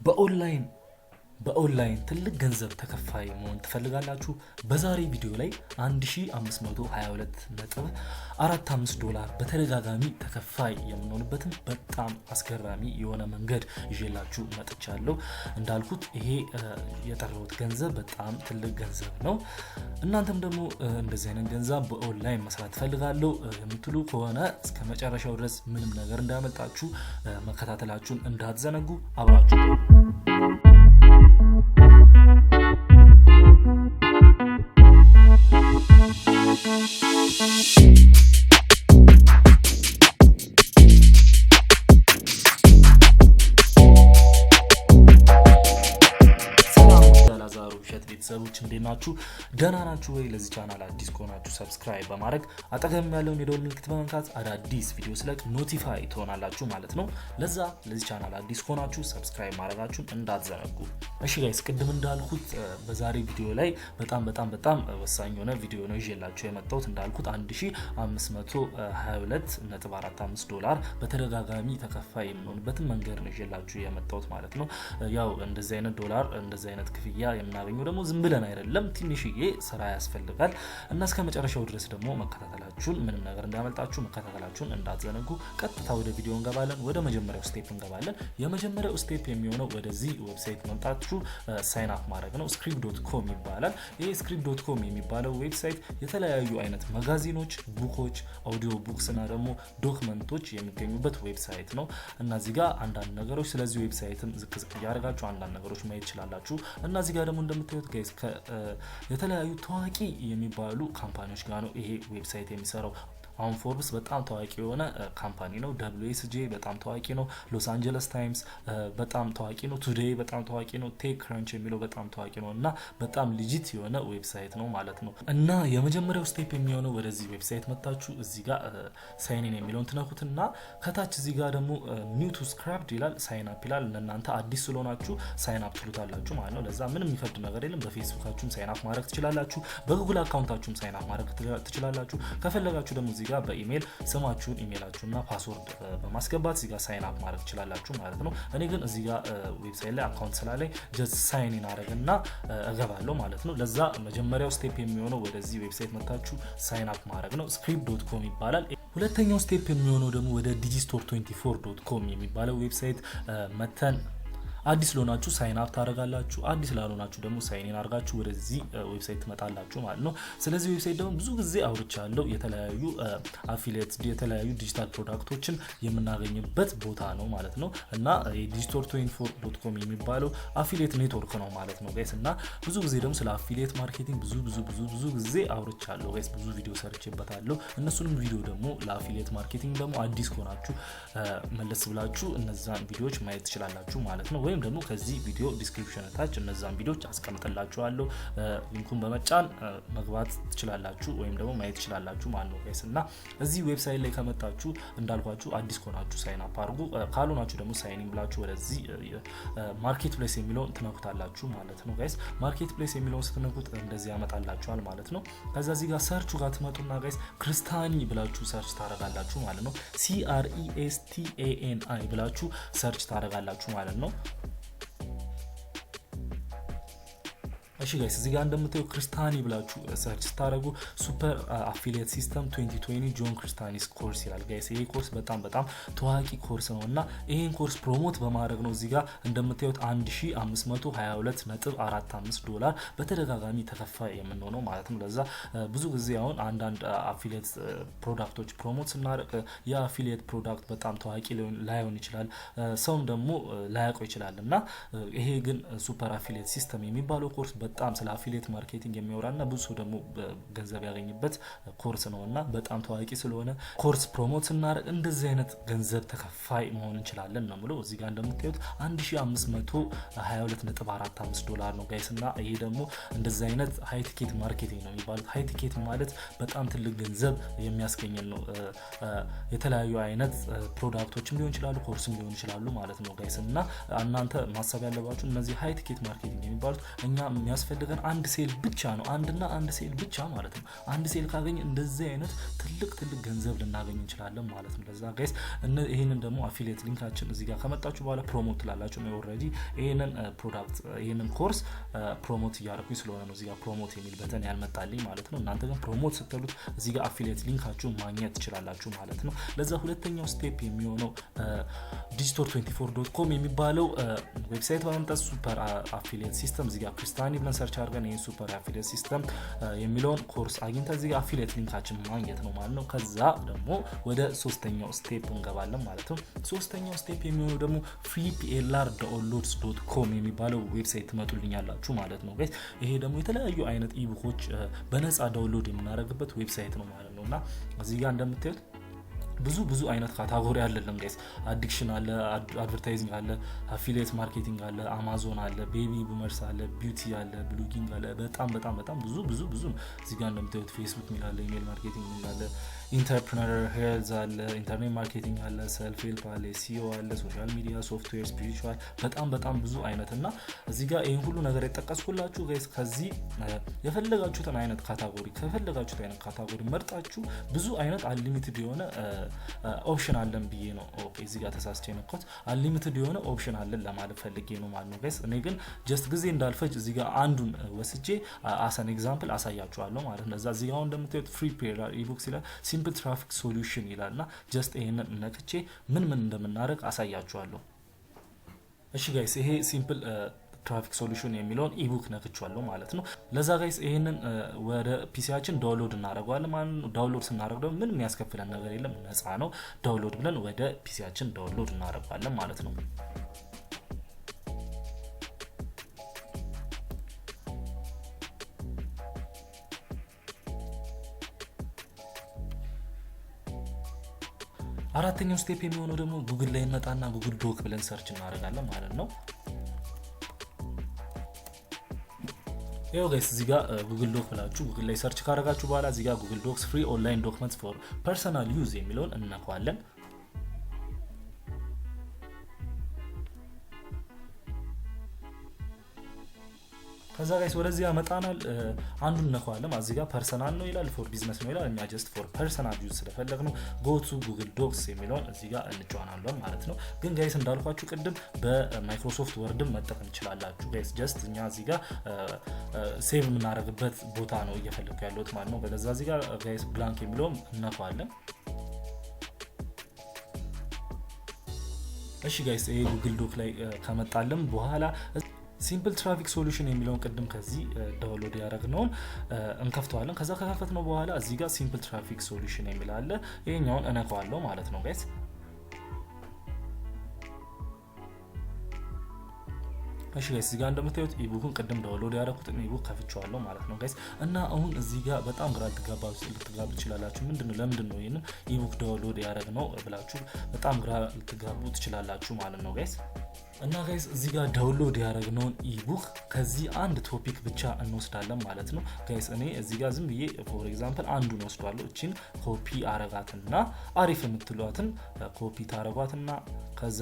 በኦላይን ትልቅ ገንዘብ ተከፋይ መሆን ትፈልጋላችሁ? በዛሬ ቪዲዮ ላይ 1522.45 ዶላር በተደጋጋሚ ተከፋይ የምንሆንበትን በጣም አስገራሚ የሆነ መንገድ ይዤላችሁ መጥቻለሁ። እንዳልኩት ይሄ የጠራሁት ገንዘብ በጣም ትልቅ ገንዘብ ነው። እናንተም ደግሞ እንደዚህ አይነት ገንዘብ በኦንላይን መስራት ትፈልጋለሁ የምትሉ ከሆነ እስከ መጨረሻው ድረስ ምንም ነገር እንዳያመልጣችሁ መከታተላችሁን እንዳትዘነጉ። አብራችሁ ቤተሰቦች እንዴት ናችሁ? ደህና ናችሁ ወይ? ለዚህ ቻናል አዲስ ከሆናችሁ ሰብስክራይብ በማድረግ አጠገብ ያለውን የደወል ምልክት በመንካት አዳዲስ ቪዲዮ ስለቅ ኖቲፋይ ትሆናላችሁ ማለት ነው። ለዚህ ቻናል አዲስ ከሆናችሁ ሰብስክራይብ ማድረጋችሁን እንዳትዘነጉ። እሺ ጋይስ፣ ቅድም እንዳልኩት በዛሬ ቪዲዮ ላይ በጣም ወሳኝ የሆነ ቪዲዮ ነው ይዤላችሁ የመጣሁት። እንዳልኩት 1522.45 ዶላር በተደጋጋሚ ተከፋይ የምንሆንበትን መንገድ ነው ይዤላችሁ የመጣሁት ማለት ነው። ያው እንደዚህ አይነት ዶላር እንደዚህ አይነት ክፍያ የምናገኘው ደግሞ ዝም ብለን አይደለም፣ ትንሽዬ ስራ ያስፈልጋል እና እስከ መጨረሻው ድረስ ደግሞ መከታተላችሁን ምንም ነገር እንዳያመልጣችሁ መከታተላችሁን እንዳትዘነጉ። ቀጥታ ወደ ቪዲዮ እንገባለን። ወደ መጀመሪያው ስቴፕ እንገባለን። የመጀመሪያው ስቴፕ የሚሆነው ወደዚህ ዌብሳይት መምጣታችሁ ሳይን አፕ ማድረግ ነው። script.com ይባላል። ይሄ script.com የሚባለው ዌብሳይት የተለያዩ አይነት ማጋዚኖች፣ ቡኮች፣ ኦዲዮ ቡክስ እና ደግሞ ዶክመንቶች የሚገኙበት ዌብሳይት ነው እና እዚህ ጋር አንዳንድ ነገሮች ስለዚህ ዌብሳይትም ዝቅ ያደርጋችሁ አንዳንድ ነገሮች ማየት ይችላላችሁ እና እዚህ ጋር ደግሞ እንደምታዩት ጋይስ የተለያዩ ታዋቂ የሚባሉ ካምፓኒዎች ጋር ነው ይሄ ዌብሳይት የሚሰራው። አሁን ፎርብስ በጣም ታዋቂ የሆነ ካምፓኒ ነው። WSJ በጣም ታዋቂ ነው። ሎስ አንጀለስ ታይምስ በጣም ታዋቂ ነው። ቱዴይ በጣም ታዋቂ ነው። ቴክ ክራንች የሚለው በጣም ታዋቂ ነው እና በጣም ሊጂት የሆነ ዌብሳይት ነው ማለት ነው። እና የመጀመሪያው ስቴፕ የሚሆነው ወደዚህ ዌብሳይት መጣችሁ እዚህ ጋር ሳይን ኢን የሚለውን ትነኩትና ከታች እዚህ ጋር ደግሞ ኒው ቱ ስክራፕድ ይላል፣ ሳይን አፕ ይላል። እናንተ አዲስ ስለሆናችሁ ሳይን አፕ ትሉታላችሁ ማለት ነው። ለዛ ምንም የሚከብድ ነገር የለም። በፌስቡካችሁም ሳይን አፕ ማድረግ ትችላላችሁ። በጉግል አካውንታችሁም ሳይን አፕ ማድረግ ትችላላችሁ። ከፈለጋችሁ ደግሞ እዚህ ጋር በኢሜል ስማችሁን ኢሜላችሁና ፓስወርድ በማስገባት እዚህ ጋር ሳይን አፕ ማድረግ ትችላላችሁ ማለት ነው። እኔ ግን እዚህ ጋር ዌብሳይት ላይ አካውንት ስላለኝ ጀስት ሳይን ኢን አደረግና እገባለሁ ማለት ነው። ለዛ መጀመሪያው ስቴፕ የሚሆነው ወደዚህ ዌብሳይት መታችሁ ሳይን አፕ ማድረግ ነው። script.com ይባላል። ሁለተኛው ስቴፕ የሚሆነው ደግሞ ወደ digistore24.com የሚባለው ዌብሳይት መተን አዲስ ለሆናችሁ ሳይን አፕ ታደርጋላችሁ። አዲስ ላልሆናችሁ ደግሞ ሳይን ኢን አድርጋችሁ ወደዚህ ዌብሳይት ትመጣላችሁ ማለት ነው። ስለዚህ ዌብሳይት ደግሞ ብዙ ጊዜ አውርቻለሁ። የተለያዩ አፊሊየት የተለያዩ ዲጂታል ፕሮዳክቶችን የምናገኝበት ቦታ ነው ማለት ነው እና digistore24.com የሚባለው አፊሊየት ኔትወርክ ነው ማለት ነው ጋይስ። እና ብዙ ጊዜ ደግሞ ስለ አፊሊየት ማርኬቲንግ ብዙ ጊዜ አውርቻለሁ ጋይስ። ብዙ ቪዲዮ ሰርቼበታለሁ። እነሱንም ቪዲዮ ደግሞ ለአፊሊየት ማርኬቲንግ ደግሞ አዲስ ከሆናችሁ መለስ ብላችሁ እነዛን ቪዲዮዎች ማየት ትችላላችሁ ማለት ነው። ወይም ደግሞ ከዚህ ቪዲዮ ዲስክሪፕሽን ታች እነዛን ቪዲዮዎች አስቀምጥላችኋለሁ። ሊንኩን በመጫን መግባት ትችላላችሁ ወይም ደግሞ ማየት ትችላላችሁ ማለት ነው ጋይስ። እና እዚህ ዌብሳይት ላይ ከመጣችሁ እንዳልኳችሁ አዲስ ከሆናችሁ ሳይን አፕ አድርጉ። ካልሆናችሁ ደግሞ ሳይን ኢን ብላችሁ ወደዚህ ማርኬት ፕሌስ የሚለውን ትነኩታላችሁ ማለት ነው ጋይስ። ማርኬት ፕሌስ የሚለውን ስትነኩት እንደዚህ ያመጣላችኋል ማለት ነው። ከዛ እዚህ ጋር ሰርቹ ጋር ትመጡና ጋይስ ክርስታኒ ብላችሁ ሰርች ታደርጋላችሁ ማለት ነው። CRESTANI ብላችሁ ሰርች ታደርጋላችሁ ማለት ነው። እሺ ጋይስ፣ እዚህ ጋር እንደምታዩ ክርስታኒ ብላችሁ ሰርች ታደርጉ ሱፐር አፊሊየት ሲስተም 2020 ጆን ክርስታኒስ ኮርስ ይላል ጋይስ። ይሄ ኮርስ በጣም ታዋቂ ኮርስ ነውና ይሄን ኮርስ ፕሮሞት በማድረግ ነው እዚህ ጋር እንደምታዩት 1522.45 ዶላር በተደጋጋሚ ተከፋይ የምንሆነው ማለት ነው። ለዛ ብዙ ጊዜ አሁን አንዳንድ አፊሊየት ፕሮዳክቶች ፕሮሞት ስናደርግ የአፊሊየት ፕሮዳክት በጣም ታዋቂ ላይሆን ይችላል፣ ሰውም ደግሞ ላያውቀው ይችላል እና ይሄ ግን ሱፐር አፊሊየት ሲስተም የሚባለው ኮርስ በጣም ስለ አፊሊየት ማርኬቲንግ የሚያወራና ብዙ ሰው ደግሞ ገንዘብ ያገኝበት ኮርስ ነውና በጣም ታዋቂ ስለሆነ ኮርስ ፕሮሞት ስናደርግ እንደዚህ አይነት ገንዘብ ተከፋይ መሆን እንችላለን ነው ብለው እዚህ ጋር እንደምታዩት 1522.45 ዶላር ነው ጋይስ። እና ይሄ ደግሞ እንደዚህ አይነት ሃይ ቲኬት ማርኬቲንግ ነው የሚባሉት። ሃይ ቲኬት ማለት በጣም ትልቅ ገንዘብ የሚያስገኝ ነው። የተለያዩ አይነት ፕሮዳክቶችም ሊሆን ይችላሉ፣ ኮርስም ሊሆን ይችላሉ ማለት ነው ጋይስ። እና እናንተ ማሰብ ያለባችሁ እነዚህ ሃይ ቲኬት ማርኬቲንግ የሚባሉት እኛ የሚያስፈልገን አንድ ሴል ብቻ ነው። አንድ ሴል ብቻ ማለት ነው። አንድ ሴል ካገኝ እንደዚህ አይነት ትልቅ ገንዘብ ልናገኝ እንችላለን ማለት ነው። ለዛ ጋይስ ይሄንን ደግሞ አፊሊየት ሊንካችን እዚህ ጋር ከመጣችሁ በኋላ ፕሮሞት ትላላችሁ ነው። ኦሬዲ ይሄንን ፕሮዳክት ይሄንን ኮርስ ፕሮሞት እያደረኩኝ ስለሆነ ነው እዚህ ጋር ፕሮሞት የሚል በተን ያልመጣልኝ ማለት ነው። እናንተ ግን ፕሮሞት ስትሉት እዚህ ጋር አፊሊየት ሊንካችሁ ማግኘት ትችላላችሁ ማለት ነው። ለዛ ሁለተኛው ስቴፕ የሚሆነው digital24.com የሚባለው ዌብሳይት በመምጣት ሱፐር አፊሊየት ሲስተም እዚህ ጋር ክርስቲያኒ ብለን ሰርች አድርገን ይሄን ሱፐር አፊሊየት ሲስተም የሚለውን ኮርስ አግኝተን እዚህ ጋር አፊሊየት ሊንካችን ማግኘት ነው ማለት ነው። ከዛ ደግሞ ወደ ሶስተኛው ስቴፕ እንገባለን ማለት ነው። ሶስተኛው ስቴፕ የሚሆነው ደግሞ freeplrdownloads.com የሚባለው ዌብሳይት ትመጡልኛላችሁ ማለት ነው ጋይስ። ይሄ ደግሞ የተለያዩ አይነት ኢቡኮች በነፃ ዳውንሎድ የምናደርግበት ዌብሳይት ነው ማለት ነውና እዚህ ጋር እንደምታዩት ብዙ አይነት ካታጎሪ አለለም ጋይስ። አዲክሽን አለ፣ አድቨርታይዚንግ አለ፣ አፊሊየት ማርኬቲንግ አለ፣ አማዞን አለ፣ ቤቢ ቡመርስ አለ፣ ቢዩቲ አለ፣ ብሎጊንግ አለ። በጣም ብዙ እዚህ ጋር እንደምታዩት ፌስቡክ ሚል አለ፣ ኢሜል ማርኬቲንግ ሚል አለ፣ ኢንተርፕረነር ሄልዝ አለ፣ ኢንተርኔት ማርኬቲንግ አለ፣ ሰልፍ ሄልፕ አለ፣ ሲኦ አለ፣ ሶሻል ሚዲያ፣ ሶፍትዌር፣ ስፒሪቹዋል በጣም ብዙ አይነትና እዚህ ጋር ይሄን ሁሉ ነገር የጠቀስኩላችሁ ጋይስ። ከዚህ የፈለጋችሁትን አይነት ካታጎሪ መርጣችሁ ብዙ አይነት አንሊሚትድ የሆነ ኦፕሽን አለን ብዬ ነው። ኦኬ እዚህ ጋር ተሳስቼ ነካሁት። አንሊሚትድ የሆነ ኦፕሽን አለን ለማለት ፈልጌ ነው ማለት ነው ጋይስ። እኔ ግን ጀስት ጊዜ እንዳልፈጅ እዚህ ጋር አንዱን ወስጄ አሰን ኤግዛምፕል አሳያችኋለሁ ማለት ነው። እዚህ ጋር እንደምታዩት ፍሪ ፔላር ኢቡክስ ይላል፣ ሲምፕል ትራፊክ ሶሉሽን ይላልና ጀስት ይሄንን ነክቼ ምን እንደምናደርግ አሳያችኋለሁ። እሺ ጋይስ ይሄ ሲምፕል ትራፊክ ሶሉሽን የሚለውን ኢቡክ ነክቻለሁ ማለት ነው። ለዛ ጋይስ ይሄንን ወደ ፒሲያችን ዳውንሎድ እናደርገዋለን ማለት ነው። ዳውንሎድ ስናደርግ ደግሞ ምንም የሚያስከፍለን ነገር የለም፣ ነፃ ነው። ዳውንሎድ ብለን ወደ ፒሲያችን ዳውንሎድ እናደርገዋለን ማለት ነው። አራተኛው ስቴፕ የሚሆነው ደግሞ ጉግል ላይ እንመጣና ጉግል ዶክ ብለን ሰርች እናደርጋለን ማለት ነው። ይሄው ጋይስ እዚህ ጋር ጉግል ዶክ ብላችሁ ጉግል ላይ ሰርች ካደረጋችሁ በኋላ እዚህ ጋር ጉግል ዶክስ ፍሪ ኦንላይን ዶክመንትስ ፎር ፐርሰናል ዩዝ የሚለውን እንነካዋለን። ከዛ ጋይስ ወደዚህ ያመጣናል። አንዱን ነካዋለን። እዚህ ጋር ፐርሰናል ነው ይላል፣ ፎር ቢዝነስ ነው ይላል። እኛ ጀስት ፎር ፐርሰናል ዩዝ ስለፈለግነው ጎ ቱ ጉግል ዶክስ የሚለውን እዚህ ጋር እንጫናለን ማለት ነው። ግን ጋይስ እንዳልኳችሁ ቅድም በማይክሮሶፍት ወርድም መጠቀም ትችላላችሁ ጋይስ። ጀስት እኛ እዚህ ጋር ሴቭ የምናደርግበት ቦታ ነው እየፈለኩ ያለሁት ማለት ነው። በለዛ እዚህ ጋር ጋይስ ብላንክ የሚለውን እንነካዋለን። እሺ ጋይስ ይሄ ጉግል ዶክ ላይ ከመጣልን በኋላ ሲምፕል ትራፊክ ሶሉሽን የሚለውን ቅድም ከዚህ ዳውንሎድ ያደረግነውን እንከፍተዋለን። ከዛ ከከፈትነው በኋላ እዚህ ጋር ሲምፕል ትራፊክ ሶሉሽን የሚል አለ። ይሄኛውን እነካዋለሁ ማለት ነው ጋይስ። እሺ ጋይስ እዚህ ጋር እንደምታዩት ኢቡክን ቅድም ዳውንሎድ ያደረኩትን ኢቡክ ከፍቼዋለሁ ማለት ነው ጋይስ። እና አሁን እዚህ ጋር በጣም ግራ ልትጋቡ ትችላላችሁ። ለምንድነው ይሄንን ኢቡክ ዳውንሎድ ያደረግነው ብላችሁ በጣም ግራ ልትጋቡ ትችላላችሁ ማለት ነው ጋይስ። እና ጋይስ እዚህ ጋር ዳውንሎድ ያደረግነውን ኢቡክ ከዚህ አንድ ቶፒክ ብቻ እንወስዳለን ማለት ነው ጋይስ። እኔ እዚህ ጋር ዝም ብዬ ፎር ኤግዛምፕል አንዱን ወስዷለሁ። እቺን ኮፒ አረጋትና አሪፍ የምትሏትን ኮፒ ታረጓትና ከዛ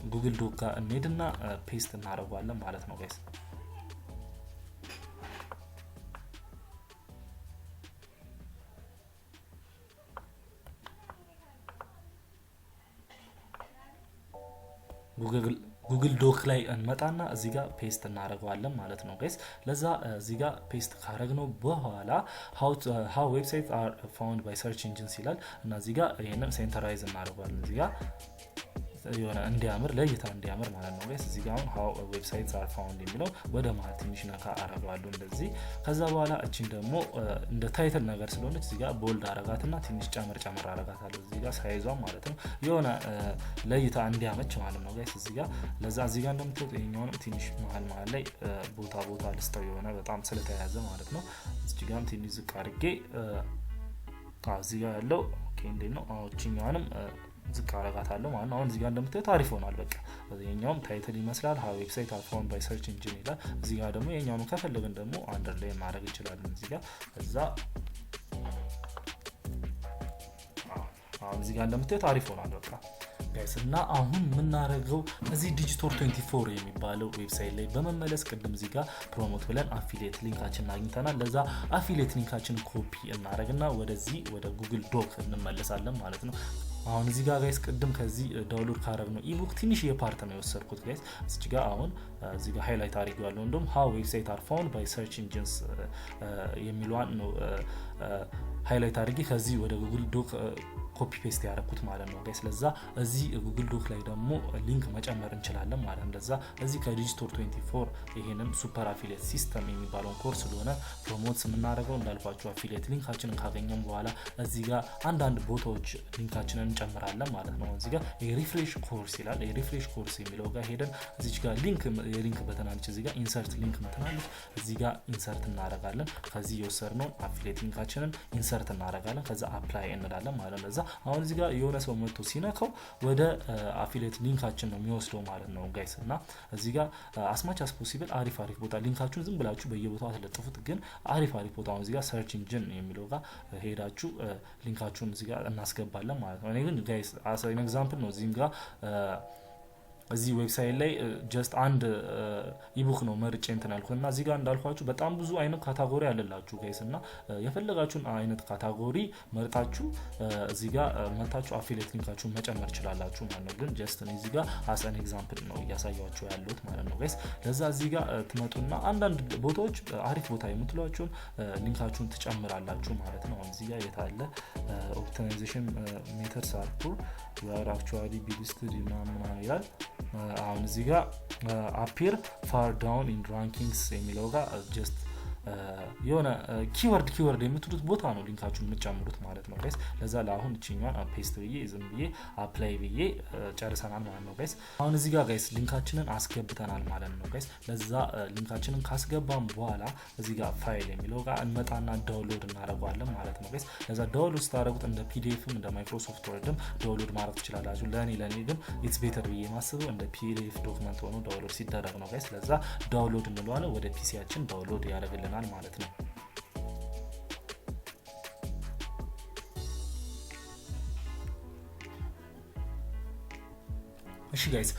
ጉግል ዶክ ጋር እንሄድና ፔስት እናደርጋለን ማለት ነው ጋይስ። ጉግል ዶክ ላይ እንመጣና እዚህ ጋር ፔስት እናደርገዋለን ማለት ነው ጋይስ። ለዛ እዚህ ጋር ፔስት ካደረግነው በኋላ how websites are found by search engines ይላል እና እዚህ ጋር ይሄንን ሴንተራይዝ እናደርገዋለን እዚህ ጋር የሆነ እንዲያምር ለይታ እንዲያምር ማለት ነው ጋይስ። እዚህ ጋር how websites are found የሚለው ወደ ማለት ትንሽ ነካ አረጋዋለሁ እንደዚህ። ከዛ በኋላ እቺን ደግሞ እንደ ታይትል ነገር ስለሆነች እዚህ ጋር ቦልድ አረጋትና ትንሽ ጨመር አረጋታለሁ እዚህ ጋር ሳይዟ ማለት ነው የሆነ ለይታ እንዲያመች ማለት ነው ጋይስ እዚህ ጋር። ለዛ እዚህ ጋር እንደምትወጡ ይሄኛውን ትንሽ መሃል ላይ ቦታ ልስጠው የሆነ በጣም ስለተያያዘ ማለት ነው። እዚህ ጋርም ትንሽ ዝቅ አድርጌ እዚህ ጋር ያለው ኦኬ እንዴት ነው እቺኛውንም ዝቅ አረጋታለሁ ማለት ነው። አሁን እዚህ ጋር እንደምታዩት አሪፍ ሆኗል በቃ። ይሄኛውም ታይትል ይመስላል how website are found by search engine ይላል። እዚህ ጋር ደግሞ ይሄኛውን ከፈለግን ደግሞ አንደርላይን ማድረግ እንችላለን እዚህ ጋር። ከዛ አሁን እዚህ ጋር እንደምታዩት አሪፍ ሆኗል በቃ። ጋይስ እና አሁን የምናደርገው እዚህ ዲጂቶር 24 የሚባለው ዌብሳይት ላይ በመመለስ ቅድም እዚህ ጋር ፕሮሞት ብለን አፊሊየት ሊንካችንን አግኝተናል። ለዛ አፊሊየት ሊንካችንን ኮፒ እናደርግና ወደዚህ ወደ ጉግል ዶክ እንመለሳለን ማለት ነው። አሁን እዚህ ጋር ጋይስ ቅድም ከዚህ ዳውንሎድ ካደረግነው ኢቡክ ትንሽ የፓርት ነው የወሰድኩት ጋይስ። እዚህ ጋር አሁን እዚህ ጋር ሃይላይት አድርጌዋለሁ። እንደውም ሃው ዌብሳይት አር ፋውንድ ባይ ሰርች ኢንጂንስ የሚለውን ነው ሃይላይት አድርጌ ከዚህ ወደ ጉግል ዶክ ኮፒ ፔስት ያደረኩት ማለት ነው ጋይስ። ለዛ እዚህ ጉግል ዶክ ላይ ደግሞ ሊንክ መጨመር እንችላለን ማለት ነው። ለዛ እዚህ ከዲጂቶር 24 ይሄንን ሱፐር አፊሊየት ሲስተም የሚባለውን ኮርስ ስለሆነ ፕሮሞት የምናደርገው እንዳልኳችሁ አፊሊየት ሊንካችንን ካገኘን በኋላ እዚህ ጋር አንዳንድ ቦታዎች ሊንካችንን እንጨምራለን ማለት ነው። እዚህ ጋር የሪፍሬሽ ኮርስ ይላል። የሪፍሬሽ ኮርስ የሚለው ጋር ሄደን እዚህ ጋር የሊንክ በተናለች እዚህ ጋር ኢንሰርት ሊንክ ምትናለች እዚህ ጋር ኢንሰርት እናደርጋለን። ከዚህ የወሰድነው አፊሊየት ሊንካችንን ኢንሰርት እናደርጋለን። ከዛ አፕላይ እንላለን ማለት ነው። አሁን እዚህ ጋር የሆነ ሰው መጥቶ ሲነካው ወደ አፊሊየት ሊንካችን ነው የሚወስደው ማለት ነው ጋይስ። እና እዚህ ጋር አስማች አስ ፖሲብል አሪፍ ቦታ ሊንካችሁን ዝም ብላችሁ በየቦታው አትለጥፉት፣ ግን አሪፍ ቦታ አሁን እዚህ ጋር ሰርች ኢንጂን የሚለው ጋር ሄዳችሁ ሊንካችሁን እዚህ ጋር እናስገባለን ማለት ነው። እኔ ግን ጋይስ አስ አን ኤግዛምፕል ነው እዚህ ጋር እዚህ ዌብሳይት ላይ ጀስት አንድ ኢቡክ ነው መርጬ እንትን ያልኩት እና እዚህ ጋር እንዳልኳችሁ በጣም ብዙ አይነት ካታጎሪ አለላችሁ ጋይስ። እና የፈለጋችሁን አይነት ካታጎሪ መርጣችሁ እዚህ ጋር መታችሁ አፊሊየት ሊንካችሁን መጨመር ይችላላችሁ ማለት ነው። ግን ጀስት እዚህ ጋር አስ አን ኤግዛምፕል ነው እያሳያችሁ ያሉት ማለት ነው ጋይስ። ለዛ እዚህ ጋር ትመጡና አንዳንድ ቦታዎች አሪፍ ቦታ የምትሏቸውን ሊንካችሁን ትጨምራላችሁ ማለት ነው። እዚህ ጋር የታለ ኦፕቲማይዜሽን ሜተድስ አር ፑር ዩ አር አክቹዋሊ ቢሊስትድ ምናምን ይላል። አሁን እዚህ ጋር አፒር ፋር ዳውን ኢን ራንኪንግስ የሚለው ጋር ጀስት የሆነ ኪወርድ የምትሉት ቦታ ነው ሊንካችሁን የምትጨምሩት ማለት ነው ጋይስ። ለዛ ለአሁን እቺኛን ፔስት ብዬ ዝም ብዬ አፕላይ ብዬ ጨርሰናል ማለት ነው ጋይስ። አሁን እዚህ ጋር ጋይስ ሊንካችንን አስገብተናል ማለት ነው ጋይስ። ለዛ ሊንካችንን ካስገባን በኋላ እዚህ ጋር ፋይል የሚለው ጋር እንመጣና ዳውንሎድ እናደርገዋለን ማለት ነው ጋይስ። ለዛ ዳውንሎድ ስታደርጉት እንደ ፒዲኤፍም እንደ ማይክሮሶፍት ወርድም ዳውንሎድ ማድረግ ትችላላችሁ። ለኔ ግን ኢትስ ቤተር ብዬ ማስበው እንደ ፒዲኤፍ ዶክመንት ሆኖ ዳውንሎድ ሲደረግ ነው ጋይስ። ለዛ ዳውንሎድ እንለዋለን፣ ወደ ፒሲያችን ዳውንሎድ ያደርግልናል ማለት ነው። እሺ ጋይስ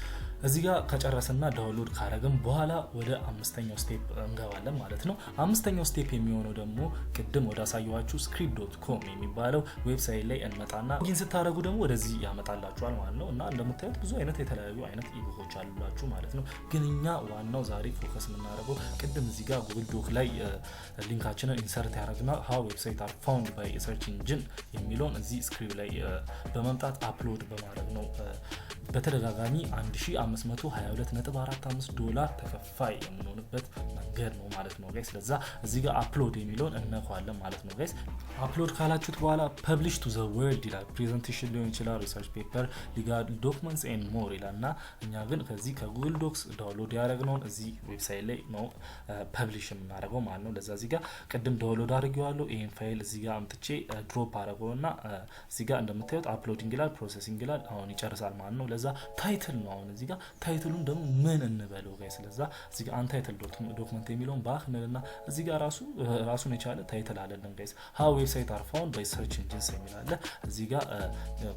እዚህ ጋር ከጨረሰና ዳውንሎድ ካረግን በኋላ ወደ አምስተኛው ስቴፕ እንገባለን ማለት ነው። አምስተኛው ስቴፕ የሚሆነው ደግሞ ቅድም ወደ አሳየኋችሁ script.com የሚባለው ዌብሳይት ላይ እንመጣና ሎጊን ስታደርጉ ደግሞ ወደዚህ ያመጣላችኋል ማለት ነው። እና እንደምታዩት ብዙ አይነት የተለያዩ አይነት ኢቡኮች አሉላችሁ ማለት ነው። ግን እኛ ዋናው ዛሬ ፎከስ የምናደርገው ቅድም እዚህ ጋር ጉግል ዶክ ላይ ሊንካችንን ኢንሰርት ያደረግና how website are found by search engine የሚለውን እዚህ ስክሪፕት ላይ በመምጣት አፕሎድ በማድረግ ነው። በተደጋጋሚ 1522.45 ዶላር ተከፋይ የምንሆንበት መንገድ ነው ማለት ነው ጋይስ። ለዛ እዚህ ጋር አፕሎድ የሚለውን እነካዋለን ማለት ነው ጋይስ። አፕሎድ ካላችሁት በኋላ ፐብሊሽ ቱ ዘ ወርልድ ይላል። ፕሬዘንቴሽን ሊሆን ይችላል፣ ሪሰርች ፔፐር፣ ሊጋል ዶክመንትስ ኤንድ ሞር ይላልና እኛ ግን ከዚህ ከጉግል ዶክስ ዳውንሎድ ያደረግነውን እዚህ ዌብሳይት ላይ ነው ፐብሊሽ የምናደርገው ማለት ነው። ለዛ እዚህ ጋር ቅድም ዳውንሎድ አድርጌዋለሁ። ይሄን ፋይል እዚህ ጋር አምጥቼ ድሮፕ አደረገውና እዚህ ጋር እንደምታዩት አፕሎዲንግ ይላል፣ ፕሮሰሲንግ ይላል። አሁን ይጨርሳል ማለት ነው። ለዛ ታይትል ነው። አሁን እዚህ ጋር ታይትሉን ደግሞ ምን እንበለው ጋይስ። ለዛ እዚህ ጋር አንታይትል ዶክመንት የሚለውን ባክነልና እዚህ ጋር ራሱን የቻለ ታይትል አለልን ጋይስ። how website are found by search engines የሚላለ እዚህ ጋር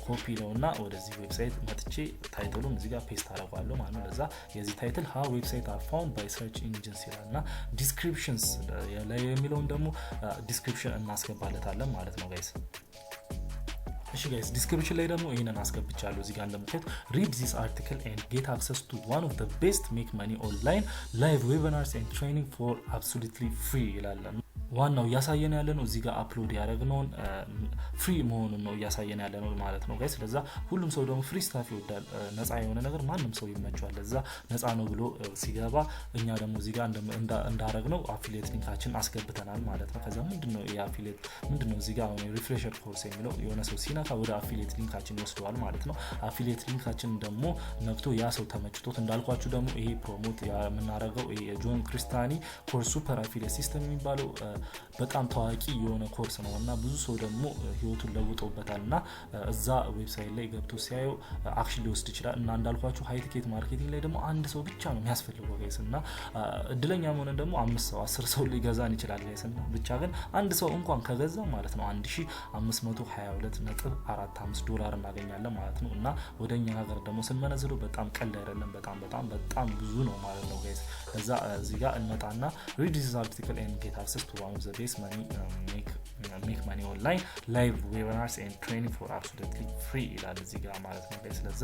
ኮፒ ነውና ወደዚህ ዌብሳይት መጥቼ ታይትሉን እዚህ ጋር ፔስት አደርጋለሁ ማለት ነው። ለዛ የዚህ ታይትል how website are found by search engines ይላልና ዲስክሪፕሽንስ ላይ የሚለውን ደግሞ ዲስክሪፕሽን እናስገባለታለን ማለት ነው ጋይስ። እሺ ጋይስ ዲስክሪፕሽን ላይ ደግሞ ይሄንን አስገብቻለሁ። እዚህ ጋር እንደምታዩት read this article and get access to one of the best make money online live webinars and training for absolutely free ይላል። ዋናው እያሳየን ያለ ነው እዚህ ጋር አፕሎድ ያደረግነውን ፍሪ መሆኑን ነው እያሳየን ያለ ነው ማለት ነው ጋይስ። ለዛ ሁሉም ሰው ደግሞ ፍሪ ስታፍ ይወዳል። ነፃ የሆነ ነገር ማንም ሰው ይመቸዋል። ለዛ ነፃ ነው ብሎ ሲገባ እኛ ደግሞ እዚህ ጋር እንዳረግነው አፊሊየት ሊንካችን አስገብተናል ማለት ነው። ከዛ ምንድነው የአፊሊየት ምንድነው እዚህ ጋር አሁን ሪፍሬሸር ኮርስ የሚለው የሆነ ሰው ሲነካ ወደ አፊሊየት ሊንካችን ይወስደዋል ማለት ነው። አፊሊየት ሊንካችን ደግሞ ነክቶ ያ ሰው ተመችቶት እንዳልኳችሁ ደግሞ ይሄ ፕሮሞት የምናረገው የጆን ክሪስታኒ ኮርስ ሱፐር አፊሊየት ሲስተም የሚባለው በጣም ታዋቂ የሆነ ኮርስ ነውና ብዙ ሰው ደግሞ ህይወቱን ለውጦበታልና እዛ ዌብሳይት ላይ ገብቶ ሲያዩ አክሽን ሊወስድ ይችላል። እና እንዳልኳችሁ ሃይ ቲኬት ማርኬቲንግ ላይ ደግሞ አንድ ሰው ብቻ ነው የሚያስፈልገው ጋይስ እና እድለኛ ሆነን ደግሞ 5 ሰው 10 ሰው ሊገዛን ይችላል ጋይስ እና ብቻ ግን አንድ ሰው እንኳን ከገዛ ማለት ነው $1522.45 እናገኛለን ማለት ነው። እና ወደኛ ሀገር ደግሞ ስንመነዝረው በጣም ቀላል አይደለም፣ በጣም ብዙ ነው ማለት ነው ጋይስ። ከዛ እዚህ ጋር እንመጣና read this article and get access to one of the best make money online live webinars and training for absolutely free ይላል እዚህ ጋር ማለት ነው ጋይስ። ስለዛ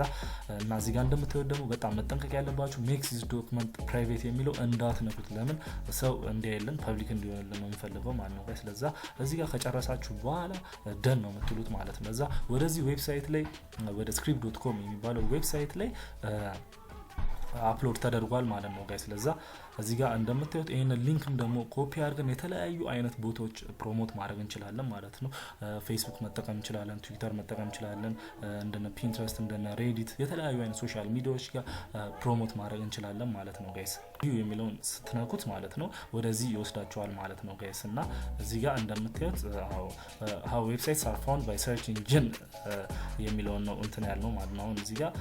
እና እዚህ ጋር እንደምታዩት ደግሞ በጣም መጠንቀቅ ያለባችሁ make this document private የሚለው እንዳትነኩት። ለምን ሰው እንዲያይልን ፐብሊክ እንዲሆንልን ነው የምፈልገው ማለት ነው ጋይስ። ስለዛ እዚህ ጋር ከጨረሳችሁ በኋላ ደን ነው የምትሉት ማለት ነው። ለዛ ወደዚህ ዌብሳይት ላይ ወደ script.com የሚባለው ዌብሳይት ላይ አፕሎድ ተደርጓል ማለት ነው ጋይስ። ስለዛ እዚህ ጋር እንደምታዩት ይሄን ሊንክም ደግሞ ኮፒ አድርገን የተለያዩ አይነት ቦታዎች ፕሮሞት ማድረግ እንችላለን ማለት ነው። ፌስቡክ መጠቀም እንችላለን፣ ትዊተር መጠቀም እንችላለን፣ እንደነ ፒንትረስት እንደነ ሬዲት የተለያዩ አይነት ሶሻል ሚዲያዎች ጋር ፕሮሞት ማድረግ እንችላለን ማለት ነው ጋይስ። ቪው የሚለውን ስትነኩት ማለት ነው ወደዚህ ይወስዳቸዋል ማለት ነው ጋይስ። እና እዚህ ጋር እንደምታዩት how websites are found by search engine የሚለውን ነው እንትን ያለው ማለት ነው። አሁን እዚህ ጋር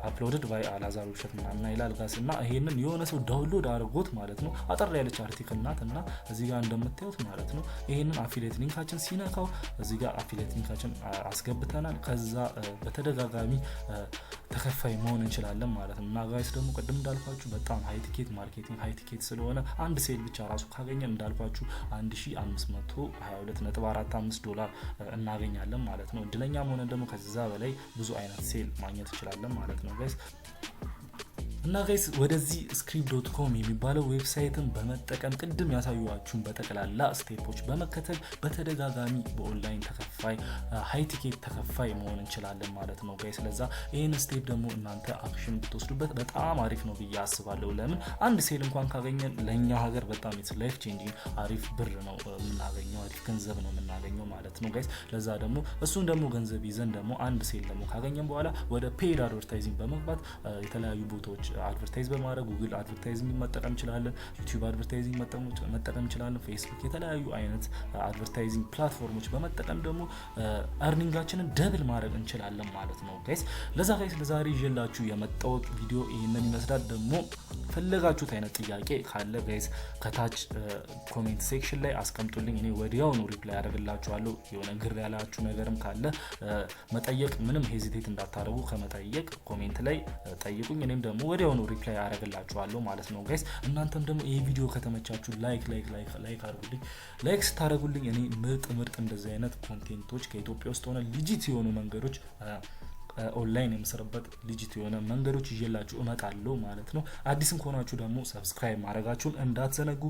uploaded by አላዛር ውብሸት ምናምን ይላል ጋይስ። እና ይሄንን የሆነ ሰው ዳውንሎድ አድርጎት ማለት ነው አጠር ያለች አርቲክል ናት። እና እዚህ ጋር እንደምታዩት ማለት ነው ይሄንን አፊሊየት ሊንካችን ሲነካው እዚህ ጋር አፊሊየት ሊንካችን አስገብተናል። ከዛ በተደጋጋሚ ተከፋይ መሆን እንችላለን ማለት ነው። እና ጋይስ ደግሞ ቅድም እንዳልኳችሁ በጣም ሃይ ቲኬት ማርኬቲንግ ሃይ ቲኬት ስለሆነ አንድ ሴል ብቻ ራሱ ካገኘን እንዳልኳችሁ $1522.45 እናገኛለን ማለት ነው። እድለኛ ሆነን ደግሞ ከዛ በላይ ብዙ አይነት ሴል ማግኘት እንችላለን ማለት ነው ጋይስ። እና ጋይስ ወደዚህ script.com የሚባለው ዌብሳይትን በመጠቀም ቅድም ያሳዩዋችሁን በተቀላላ ስቴፖች በመከተል በተደጋጋሚ በኦንላይን ተከፋይ ሃይ ቲኬት ተከፋይ መሆን እንችላለን ማለት ነው ጋይስ። ስለዛ ይሄን ስቴፕ ደግሞ እናንተ አክሽን ብትወስዱበት በጣም አሪፍ ነው ብዬ አስባለሁ። ለምን አንድ ሴል እንኳን ካገኘን ለኛ ሀገር በጣም ኢትስ ላይፍ ቼንጂንግ አሪፍ ብር ነው የምናገኘው፣ አሪፍ ገንዘብ ነው የምናገኘው ማለት ነው ጋይስ። ለዛ ደግሞ እሱን ደግሞ ገንዘብ ይዘን ደግሞ አንድ ሴል ደግሞ ካገኘን በኋላ ወደ ፔድ አድቨርታይዚንግ በመግባት የተለያዩ ቦታዎች አድቨርታይዝ በማድረግ ጉግል አድቨርታይዚንግ መጠቀም እንችላለን፣ ዩቲዩብ አድቨርታይዚንግ መጠቀም እንችላለን፣ ፌስቡክ የተለያዩ አይነት አድቨርታይዚንግ ፕላትፎርሞች በመጠቀም ደግሞ አርኒንጋችንን ደብል ማድረግ እንችላለን ማለት ነው ጋይስ። ለዛ ጋይስ ለዛሬ ይዤላችሁ የመጣሁት ቪዲዮ ይሄንን ይመስላል። ደግሞ ፈለጋችሁት አይነት ጥያቄ ካለ ጋይስ ከታች ኮሜንት ሴክሽን ላይ አስቀምጡልኝ፣ እኔ ወዲያው ነው ሪፕላይ አደርግላችኋለሁ። የሆነ ግር ያላችሁ ነገርም ካለ መጠየቅ ምንም ሄዚቴት እንዳታረጉ፣ ከመጠየቅ ኮሜንት ላይ ጠይቁኝ፣ እኔም ደግሞ ወዲያው ነው ሪፕላይ አደርግላችኋለሁ ማለት ነው ጋይስ። እናንተም ደግሞ ይሄ ቪዲዮ ከተመቻችሁ ላይክ አድርጉልኝ። ላይክ ስታደርጉልኝ እኔ ምርጥ እንደዚህ አይነት ኮንቴንቶች ከኢትዮጵያ ውስጥ ሆነ ሊጂት የሆኑ መንገዶች ኦንላይን የምሰራበት ሊጂት የሆነ መንገዶች ይዤላችሁ እመጣለሁ ማለት ነው። አዲስም ከሆናችሁ ደግሞ ሰብስክራይብ ማድረጋችሁን እንዳትዘነጉ።